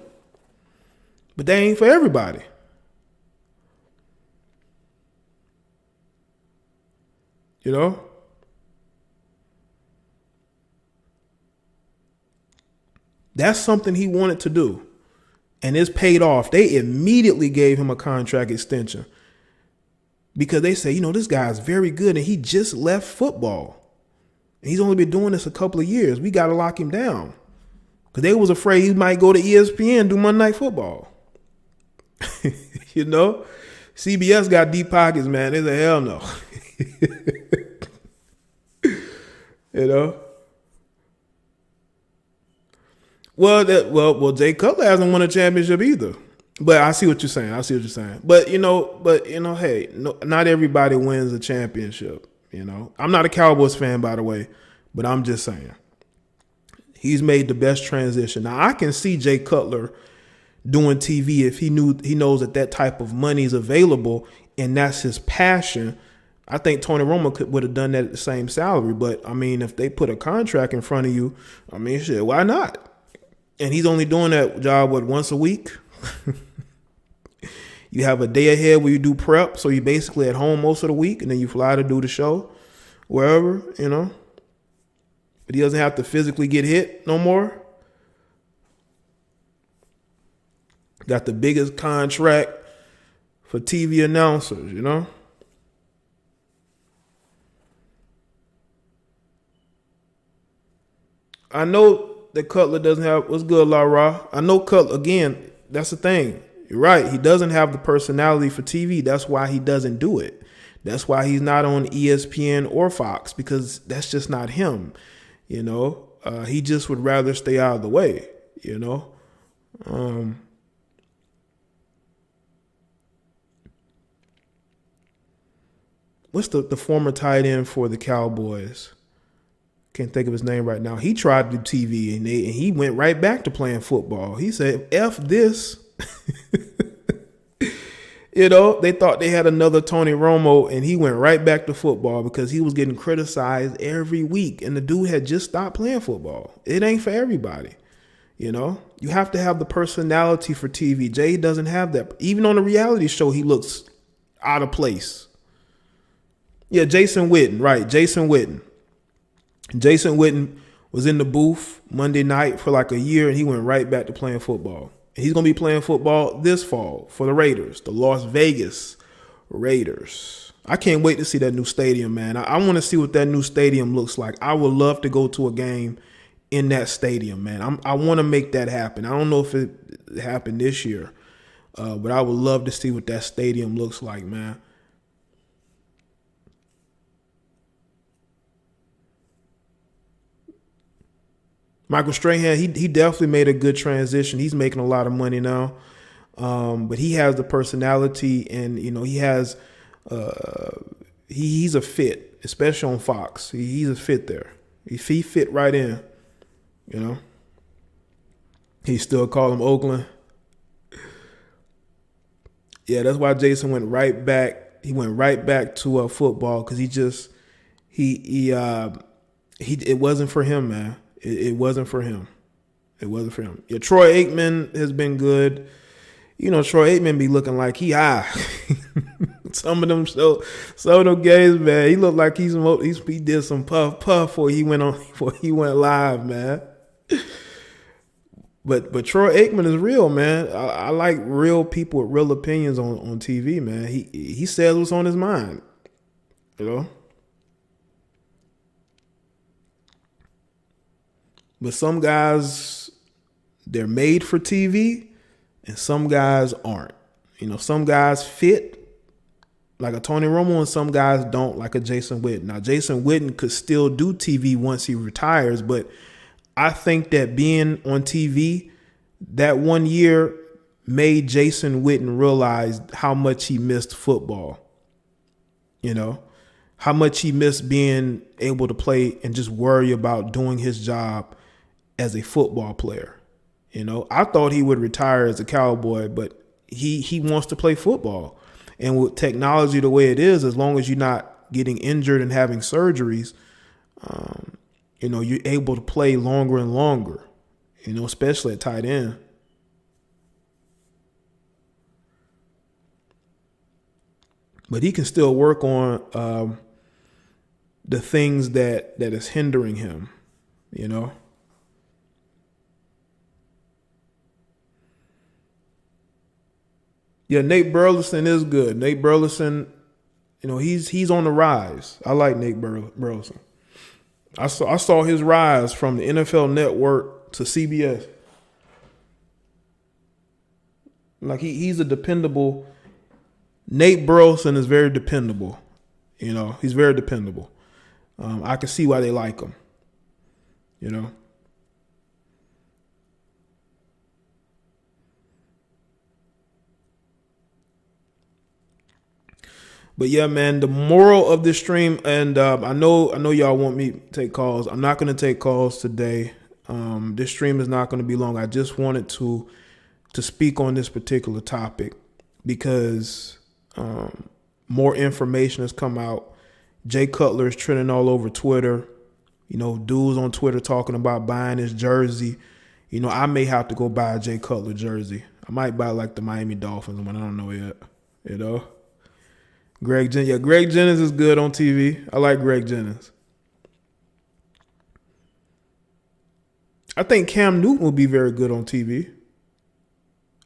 But that ain't for everybody. That's something he wanted to do. And it's paid off. They immediately gave him a contract extension because they say, this guy's very good and he just left football. And he's only been doing this a couple of years. We got to lock him down because they was afraid he might go to ESPN and do Monday Night Football. CBS got deep pockets, man. They say, hell no. Well, Jay Cutler hasn't won a championship either. But I see what you're saying. But hey, not everybody wins a championship. I'm not a Cowboys fan, by the way, but I'm just saying he's made the best transition. Now I can see Jay Cutler doing TV if he knows that type of money is available and that's his passion. I think Tony Romo would have done that at the same salary. But I mean, if they put a contract in front of you, shit, why not? And he's only doing that job, once a week? You have a day ahead where you do prep, so you're basically at home most of the week, and then you fly to do the show wherever, But he doesn't have to physically get hit no more. Got the biggest contract for TV announcers, I know that Cutler doesn't have, what's good, La Ra? I know Cutler, again, that's the thing. You're right. He doesn't have the personality for TV. That's why he doesn't do it. That's why he's not on ESPN or Fox, because that's just not him. He just would rather stay out of the way, What's the former tight end for the Cowboys? Can't think of his name right now. He tried to do TV and he went right back to playing football. He said, F this. They thought they had another Tony Romo and he went right back to football because he was getting criticized every week. And the dude had just stopped playing football. It ain't for everybody. You have to have the personality for TV. Jay doesn't have that. Even on a reality show, he looks out of place. Yeah, Jason Witten, right. Jason Witten was in the booth Monday night for like a year, and he went right back to playing football. And he's going to be playing football this fall for the Raiders, the Las Vegas Raiders. I can't wait to see that new stadium, man. I want to see what that new stadium looks like. I would love to go to a game in that stadium, man. I want to make that happen. I don't know if it happened this year, but I would love to see what that stadium looks like, man. Michael Strahan, he definitely made a good transition. He's making a lot of money now, but he has the personality, and he has he's a fit, especially on Fox. He's a fit there. He fit right in. He still call him Oakland. Yeah, that's why Jason went right back. He went right back to football because it wasn't for him, man. It wasn't for him. It wasn't for him. Yeah, Troy Aikman has been good. You know, Troy Aikman be looking like he high. Some of them games, man, he looked like he did some puff before he went live, man. But Troy Aikman is real, man. I like real people with real opinions on TV, man. He says what's on his mind, you know. But some guys, they're made for TV, and some guys aren't. You know, some guys fit like a Tony Romo, and some guys don't, like a Jason Witten. Now, Jason Witten could still do TV once he retires, but I think that being on TV that 1 year made Jason Witten realize how much he missed football. You know, how much he missed being able to play and just worry about doing his job as a football player. You know, I thought he would retire as a Cowboy, but he wants to play football. And with technology the way it is, as long as you're not getting injured and having surgeries, you know, you're able to play longer and longer, you know, especially at tight end. But he can still work on the things that is hindering him, you know. Yeah, Nate Burleson is good. Nate Burleson, you know, he's on the rise. I like Nate Burleson. I saw his rise from the NFL Network to CBS. Like he's a dependable. Nate Burleson is very dependable. You know, he's very dependable. I can see why they like him. You know. But yeah, man, the moral of this stream, and I know y'all want me to take calls. I'm not going to take calls today. This stream is not going to be long. I just wanted to speak on this particular topic because more information has come out. Jay Cutler is trending all over Twitter. You know, dudes on Twitter talking about buying his jersey. You know, I may have to go buy a Jay Cutler jersey. I might buy like the Miami Dolphins one. I don't know yet. You know. Greg Jennings is good on TV. I like Greg Jennings. I think Cam Newton will be very good on TV.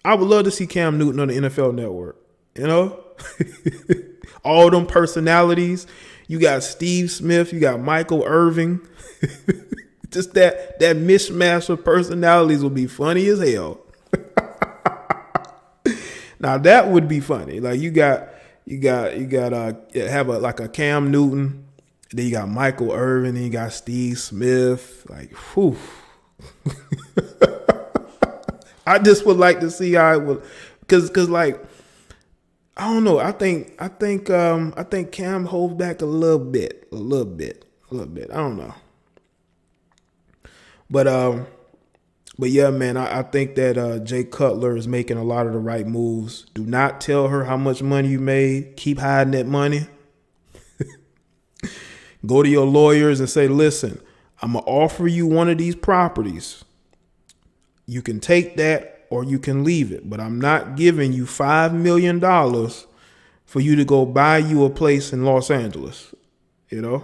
I would love to see Cam Newton on the NFL Network. You know? All them personalities. You got Steve Smith. You got Michael Irving. Just that mishmash of personalities will be funny as hell. Now that would be funny. Like you got have a Cam Newton, then you got Michael Irvin, then you got Steve Smith. Like, whew. I just would like to see how it would, because like I don't know. I think Cam holds back a little bit. I don't know, but yeah, man, I think that Jay Cutler is making a lot of the right moves. Do not tell her how much money you made. Keep hiding that money. Go to your lawyers and say, listen, I'm going to offer you one of these properties. You can take that or you can leave it, but I'm not giving you $5 million for you to go buy you a place in Los Angeles. You know?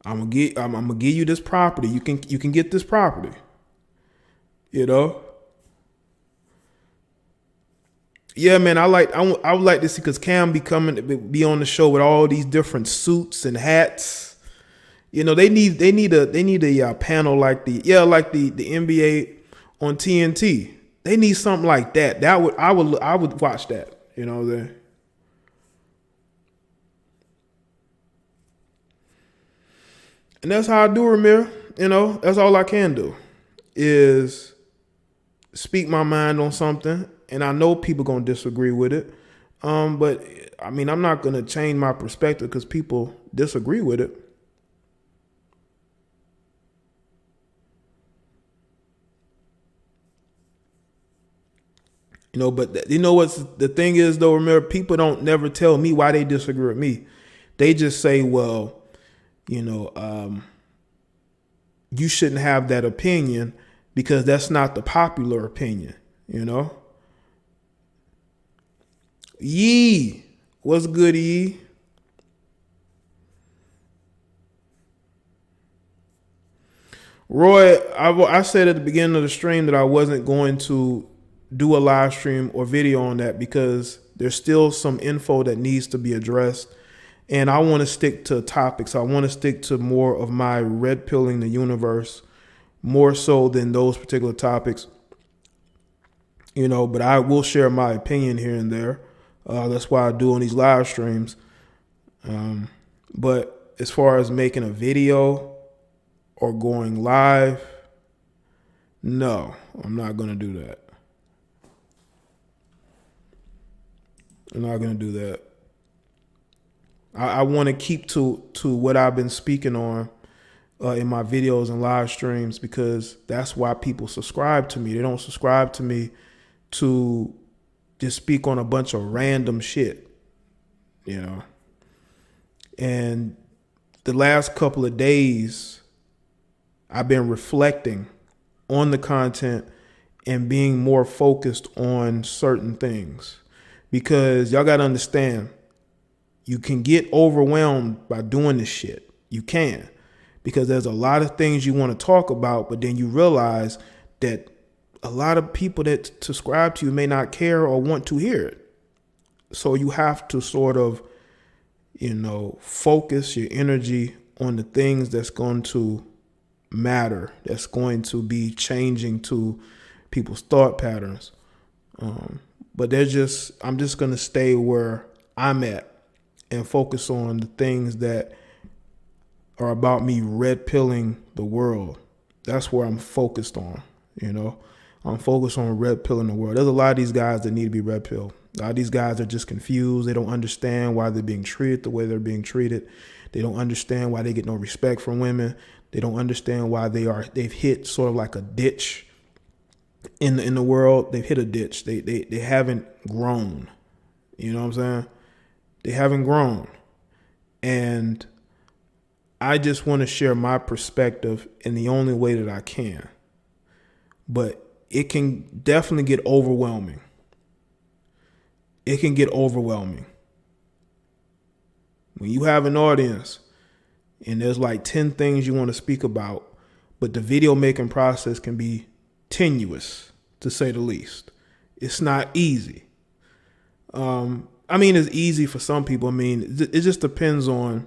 I'm gonna give you this property. You can get this property. You know. Yeah, man. I would like to see, because Cam be on the show with all these different suits and hats. You know, they need a panel like the NBA on TNT. They need something like that. I would watch that. You know that. And that's how I do, Ramir. You know, that's all I can do is speak my mind on something. And I know people going to disagree with it. But, I mean, I'm not going to change my perspective because people disagree with it. You know, but you know what's the thing is, though, Ramir, people don't never tell me why they disagree with me. They just say, well, you know, you shouldn't have that opinion because that's not the popular opinion, you know? Yee, what's good, Yee? Roy, I said at the beginning of the stream that I wasn't going to do a live stream or video on that because there's still some info that needs to be addressed. And I want to stick to topics. I want to stick to more of my red pilling the universe, more so than those particular topics. You know, but I will share my opinion here and there. That's why I do on these live streams. But as far as making a video or going live, no, I'm not going to do that. I'm not going to do that. I want to keep to what I've been speaking on in my videos and live streams because that's why people subscribe to me. They don't subscribe to me to just speak on a bunch of random shit, you know. And the last couple of days, I've been reflecting on the content and being more focused on certain things because y'all got to understand, you can get overwhelmed by doing this shit. You can, because there's a lot of things you want to talk about, but then you realize that a lot of people that subscribe to you may not care or want to hear it. So you have to sort of, you know, focus your energy on the things that's going to matter, that's going to be changing to people's thought patterns. But I'm just going to stay where I'm at and focus on the things that are about me red pilling the world. That's where I'm focused on, you know. I'm focused on red pilling the world. There's a lot of these guys that need to be red pilled. A lot of these guys are just confused. They don't understand why they're being treated the way they're being treated. They don't understand why they get no respect from women. They don't understand why they've hit sort of like a ditch in the world. They've hit a ditch. They haven't grown. You know what I'm saying? They haven't grown. And I just want to share my perspective in the only way that I can. But it can definitely get overwhelming. It can get overwhelming. When you have an audience and there's like 10 things you want to speak about, but the video making process can be tenuous, to say the least. It's not easy. I mean, it's easy for some people. I mean, it just depends on.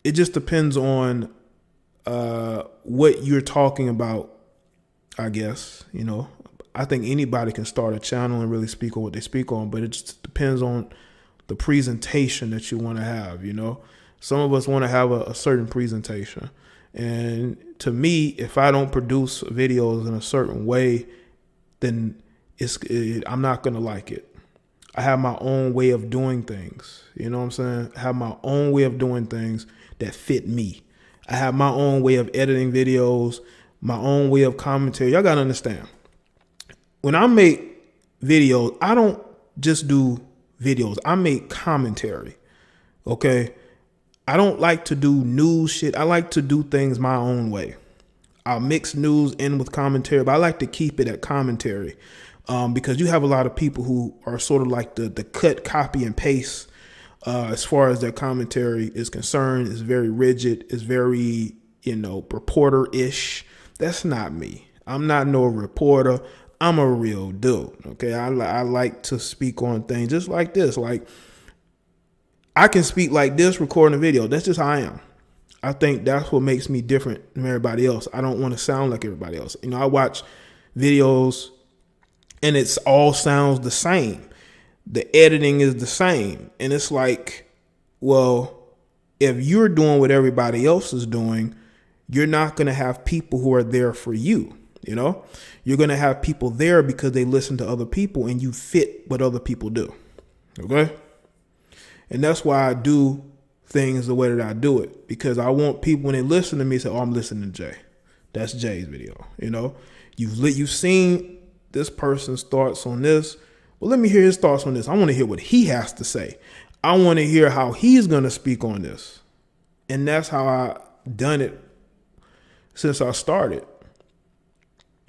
It just depends on what you're talking about, I guess. You know, I think anybody can start a channel and really speak on what they speak on, but it just depends on the presentation that you want to have. You know, some of us want to have a certain presentation, and to me, if I don't produce videos in a certain way, then I'm not gonna like it. I have my own way of doing things. You know what I'm saying? I have my own way of doing things that fit me. I have my own way of editing videos, my own way of commentary. Y'all got to understand. When I make videos, I don't just do videos. I make commentary. Okay? I don't like to do news shit. I like to do things my own way. I'll mix news in with commentary, but I like to keep it at commentary. Because you have a lot of people who are sort of like the cut, copy, and paste as far as their commentary is concerned. It's very rigid. It's very, reporter-ish. That's not me. I'm not no reporter. I'm a real dude. Okay, I like to speak on things just like this. Like, I can speak like this, recording a video. That's just how I am. I think that's what makes me different from everybody else. I don't want to sound like everybody else. I watch videos and it's all sounds the same. The editing is the same. And it's like, well, if you're doing what everybody else is doing, you're not going to have people who are there for you. You're going to have people there because they listen to other people and you fit what other people do. Okay. And that's why I do things the way that I do it, because I want people, when they listen to me, say, oh, I'm listening to Jay. That's Jay's video. You've seen this person's thoughts on this. Well, let me hear his thoughts on this. I want to hear what he has to say. I want to hear how he's going to speak on this. And that's how done it since I started.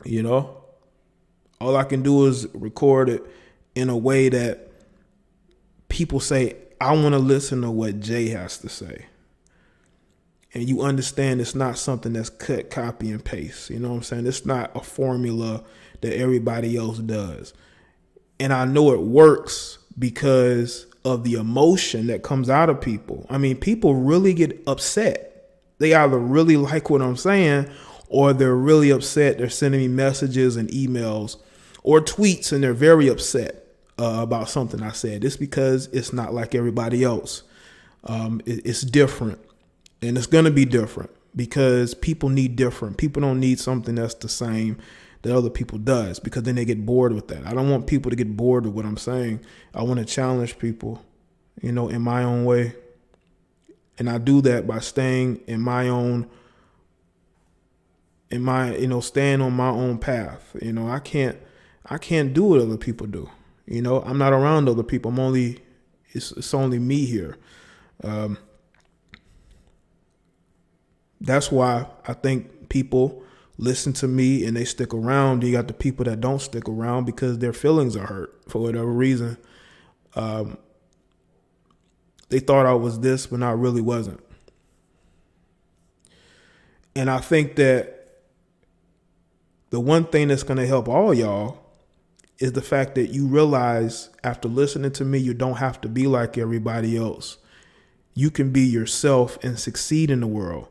You know, all I can do is record it in a way that people say, I want to listen to what Jay has to say. And you understand it's not something that's cut, copy, and paste. You know what I'm saying? It's not a formula that everybody else does. And I know it works because of the emotion that comes out of people. I mean, people really get upset. They either really like what I'm saying or they're really upset. They're sending me messages and emails or tweets and they're very upset about something I said. It's because it's not like everybody else. It's different. And it's going to be different because people need different. People don't need something that's the same that other people does, because then they get bored with that. I don't want people to get bored with what I'm saying. I want to challenge people, you know, in my own way. And I do that by staying in my own, staying on my own path. You know, I can't do what other people do. You know, I'm not around other people. It's only me here. That's why I think people listen to me and they stick around. You got the people that don't stick around because their feelings are hurt for whatever reason. They thought I was this, but I really wasn't. And I think that the one thing that's going to help all y'all is the fact that you realize after listening to me, you don't have to be like everybody else. You can be yourself and succeed in the world.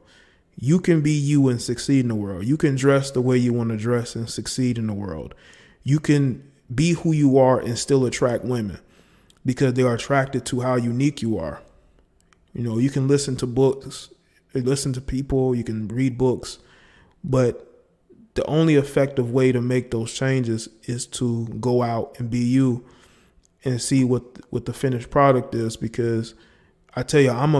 You can be you and succeed in the world. You can dress the way you want to dress and succeed in the world. You can be who you are and still attract women because they are attracted to how unique you are. You know, you can listen to books, listen to people, you can read books, but the only effective way to make those changes is to go out and be you and see what the finished product is, because I tell you, I'm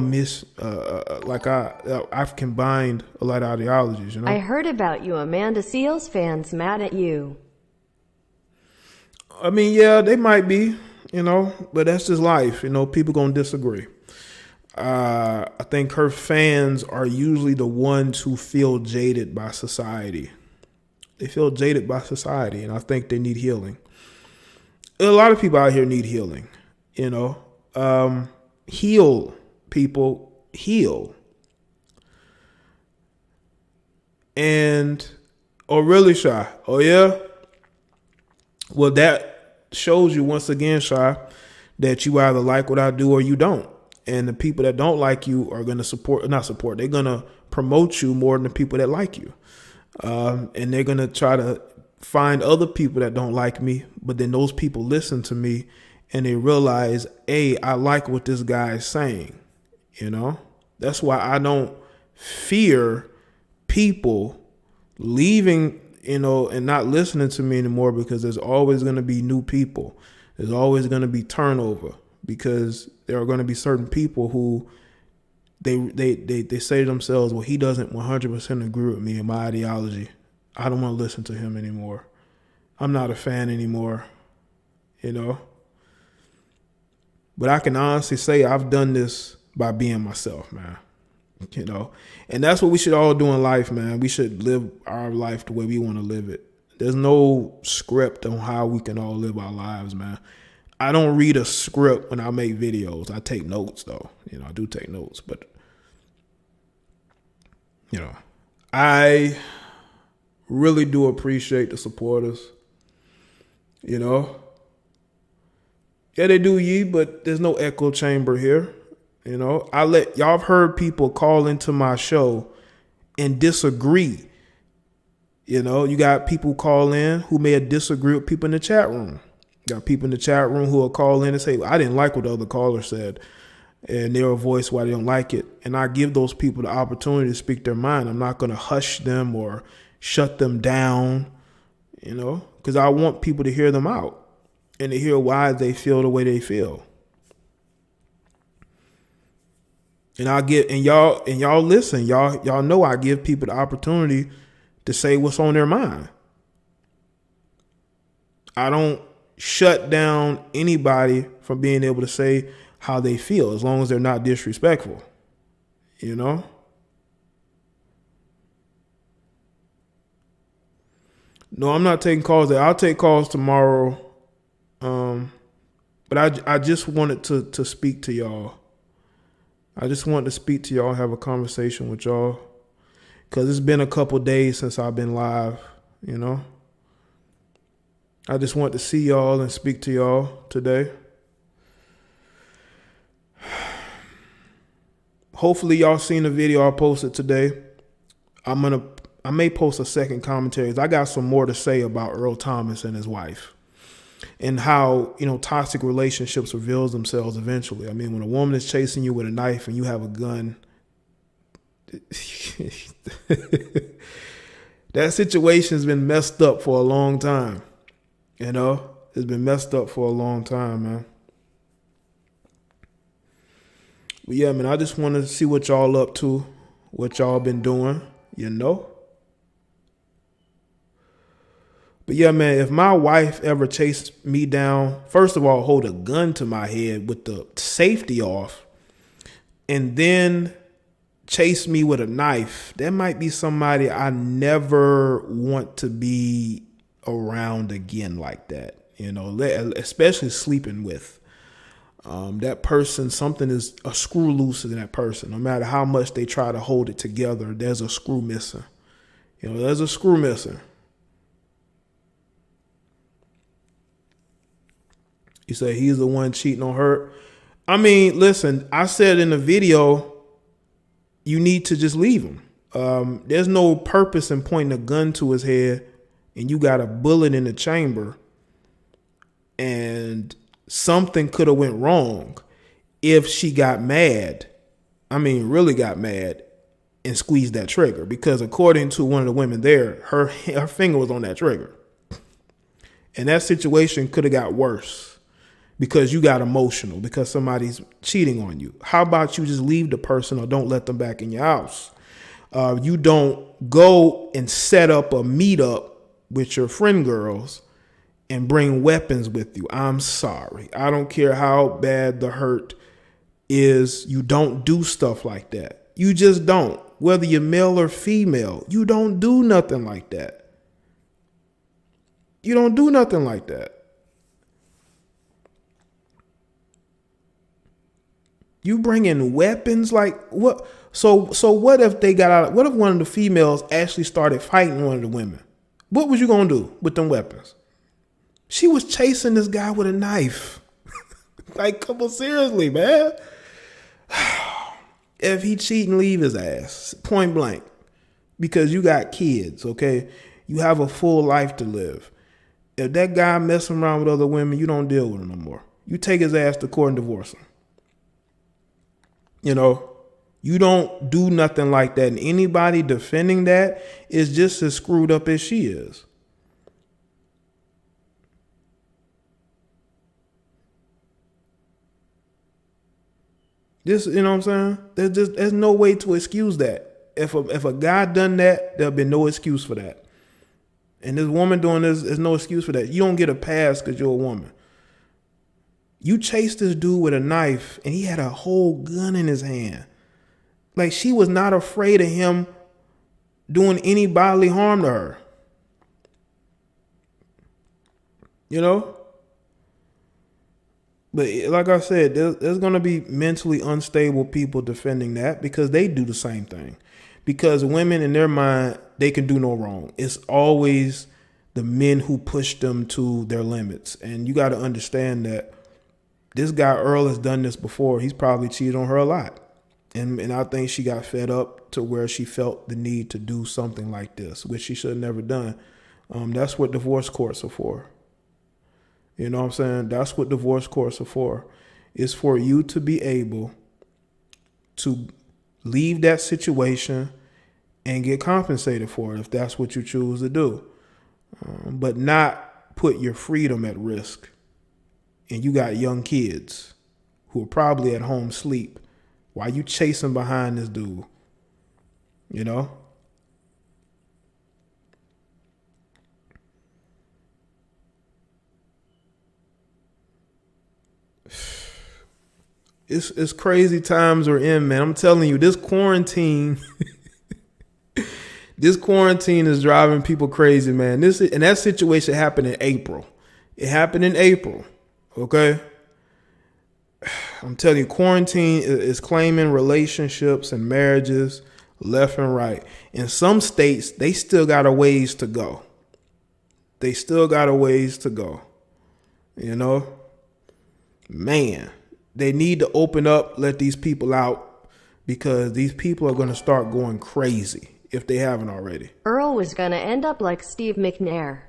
I've combined a lot of ideologies, you know? I heard about you Amanda Seales fans mad at you. I mean, yeah, they might be, you know, but that's just life. You know, people gonna disagree. I think her fans are usually the ones who feel jaded by society. They feel jaded by society, and I think they need healing. A lot of people out here need healing, you know? Heal, people, heal. And, really, Shy? Oh, yeah? Well, that shows you once again, Shy, that you either like what I do or you don't. And the people that don't like you are going to they're going to promote you more than the people that like you. And they're going to try to find other people that don't like me, but then those people listen to me and they realize, hey, I like what this guy is saying. You know, that's why I don't fear people leaving, you know, and not listening to me anymore, because there's always going to be new people. There's always going to be turnover, because there are going to be certain people who they say to themselves, well, he doesn't 100% agree with me and my ideology. I don't want to listen to him anymore. I'm not a fan anymore, you know. But I can honestly say I've done this by being myself, man. You know, and that's what we should all do in life, man. We should live our life the way we want to live it. There's no script on how we can all live our lives, man. I don't read a script when I make videos. I take notes, though. You know, I do take notes, but, you know, I really do appreciate the supporters, you know. Yeah, they do ye, but there's no echo chamber here. You know, y'all have heard people call into my show and disagree. You know, you got people call in who may disagree with people in the chat room. You got people in the chat room who will call in and say, I didn't like what the other caller said. And they'll voice why they don't like it. And I give those people the opportunity to speak their mind. I'm not going to hush them or shut them down, you know, because I want people to hear them out and to hear why they feel the way they feel. And y'all listen, y'all know I give people the opportunity to say what's on their mind. I don't shut down anybody from being able to say how they feel, as long as they're not disrespectful, you know? No, I'm not taking calls. I'll take calls tomorrow. But I just wanted to speak to y'all. I just wanted to speak to y'all, have a conversation with y'all. Because it's been a couple days since I've been live, you know. I just want to see y'all and speak to y'all today. Hopefully y'all seen the video I posted today. I may post a second commentary. I got some more to say about Earl Thomas and his wife. And how, toxic relationships reveal themselves eventually. I mean, when a woman is chasing you with a knife and you have a gun, that situation's been messed up for a long time. It's been messed up for a long time, man. But yeah, man, I just want to see what y'all up to, what y'all been doing, But yeah, man, if my wife ever chased me down, first of all, hold a gun to my head with the safety off, and then chase me with a knife, that might be somebody I never want to be around again like that, especially sleeping with. That person, something is a screw loose in that person. No matter how much they try to hold it together, there's a screw missing. There's a screw missing. You say he's the one cheating on her. I mean, listen, I said in the video, you need to just leave him. There's no purpose in pointing a gun to his head and you got a bullet in the chamber and something could have went wrong if she got mad. I mean, really got mad and squeezed that trigger, because according to one of the women there, her finger was on that trigger. And that situation could have got worse because you got emotional because somebody's cheating on you. How about you just leave the person or don't let them back in your house? You don't go and set up a meetup with your friend girls and bring weapons with you. I'm sorry. I don't care how bad the hurt is. You don't do stuff like that. You just don't. Whether you're male or female, you don't do nothing like that. You don't do nothing like that. You bring in weapons, like what? So what if they got out? What if one of the females actually started fighting one of the women? What was you gonna do with them weapons? She was chasing this guy with a knife. Like, come on, seriously, man. If he cheating, leave his ass, point blank, because you got kids, okay? You have a full life to live. If that guy messing around with other women, you don't deal with him no more. You take his ass to court and divorce him. You don't do nothing like that. And anybody defending that is just as screwed up as she is. This, you know what I'm saying? There's no way to excuse that. If a guy done that, there'll be no excuse for that. And this woman doing this, there's no excuse for that. You don't get a pass because you're a woman. You chased this dude with a knife and he had a whole gun in his hand. Like, she was not afraid of him doing any bodily harm to her. But like I said, there's going to be mentally unstable people defending that because they do the same thing. Because women, in their mind, they can do no wrong. It's always the men who push them to their limits. And you got to understand that this guy Earl has done this before. He's probably cheated on her a lot. And I think she got fed up to where she felt the need to do something like this, which she should have never done. That's what divorce courts are for. You know what I'm saying? That's what divorce courts are for. It's for you to be able to leave that situation and get compensated for it if that's what you choose to do. But not put your freedom at risk. And you got young kids who are probably at home asleep while you chasing behind this dude. It's crazy times we're in, man. I'm telling you, this quarantine This quarantine is driving people crazy, man. And that situation happened in April. It happened in April. Okay. I'm telling you, quarantine is claiming relationships and marriages left and right. In some states, they still got a ways to go. They still got a ways to go. You know, man, they need to open up, let these people out, because these people are going to start going crazy if they haven't already. Earl was going to end up like Steve McNair.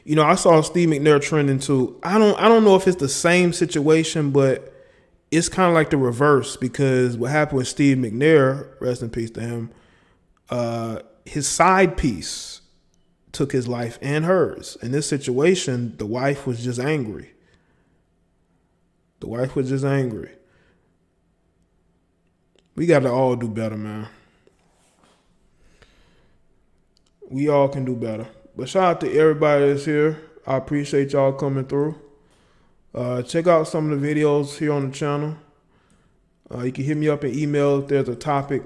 You know, I saw Steve McNair trending too. I don't know if it's the same situation, but it's kind of like the reverse, because what happened with Steve McNair, rest in peace to him, his side piece took his life and hers. In this situation, the wife was just angry. The wife was just angry. We got to all do better, man. We all can do better. But shout out to everybody that's here. I appreciate y'all coming through. Check out some of the videos here on the channel. You can hit me up in email if there's a topic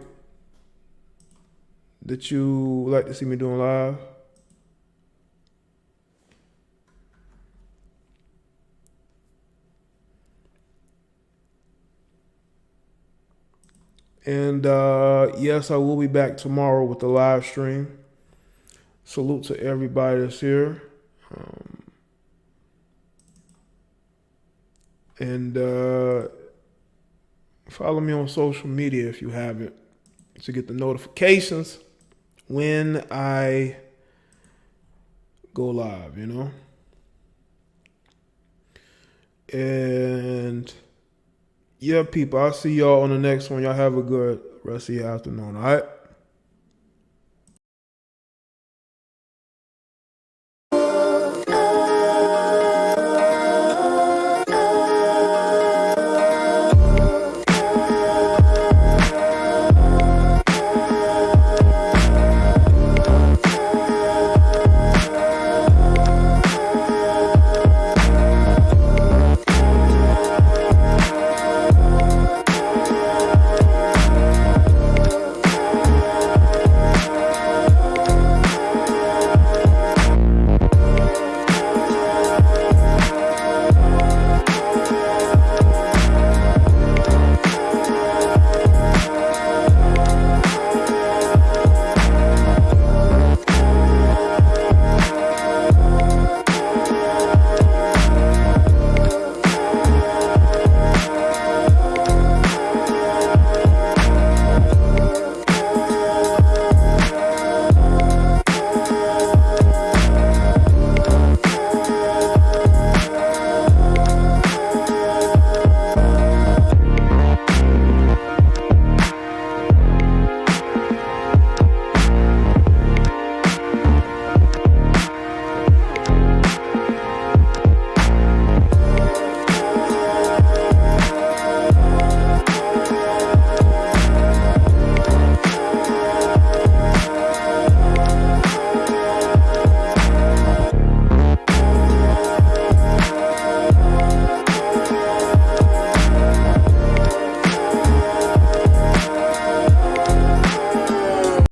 that you would like to see me doing live. And yes, I will be back tomorrow with the live stream. Salute to everybody that's here. And follow me on social media if you haven't, to get the notifications when I go live, you know. And yeah, people, I'll see y'all on the next one. Y'all have a good rest of your afternoon, all right?